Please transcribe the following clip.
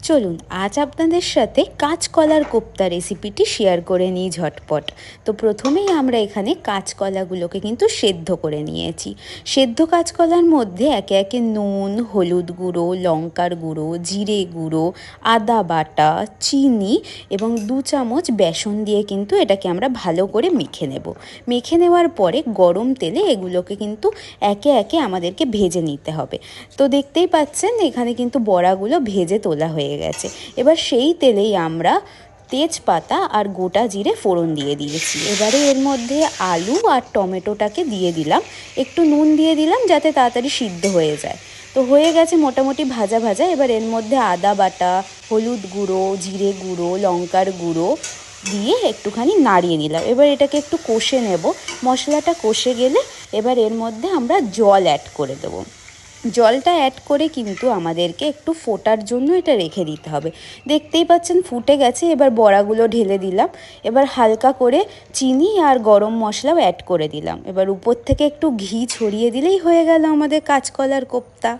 চলুন আজ আপনাদের সাথে কাঁচকলার কোপ্তা রেসিপিটি শেয়ার করে নিই ঝটপট। তো প্রথমেই আমরা এখানে কাঁচকলাগুলোকে কিন্তু সেদ্ধ করে নিয়েছি। সেদ্ধ কাঁচকলার মধ্যে একে একে নুন, হলুদ গুঁড়ো, লঙ্কার গুঁড়ো, জিরে গুঁড়ো, আদা বাটা, চিনি এবং 2 চামচ বেসন দিয়ে কিন্তু এটাকে আমরা ভালো করে মেখে নেব। মেখে নেওয়ার পরে গরম তেলে এগুলোকে কিন্তু একে একে আমাদেরকে ভেজে নিতে হবে। তো দেখতেই পাচ্ছেন এখানে কিন্তু বড়াগুলো ভেজে তোলা হয়ে গেছে। এবার সেই তেলেই আমরা তেজপাতা আর গোটা জিরে ফোড়ন দিয়ে দিয়েছি। এবারে এর মধ্যে আলু আর টমেটোটাকে দিয়ে দিলাম, একটু নুন দিয়ে দিলাম যাতে তাড়াতাড়ি সিদ্ধ হয়ে যায়। তো হয়ে গেছে মোটামুটি ভাজা ভাজা। এবার এর মধ্যে আদা বাটা, হলুদ গুঁড়ো, জিরে গুঁড়ো, লঙ্কার গুঁড়ো দিয়ে একটুখানি নাড়িয়ে নিলাম। এবার এটাকে একটু কষে নেব। মশলাটা কষে গেলে এবার এর মধ্যে আমরা জল অ্যাড করে দেবো। জলটা অ্যাড করে কিন্তু আমাদেরকে একটু ফোটার জন্য এটা রেখে দিতে হবে। দেখতেই পাচ্ছেন ফুটে গেছে। এবার বড়াগুলো ঢেলে দিলাম। এবার হালকা করে চিনি আর গরম মশলাও অ্যাড করে দিলাম। এবার উপর থেকে একটু ঘি ছড়িয়ে দিলেই হয়ে গেল আমাদের কাঁচকলার কোপ্তা।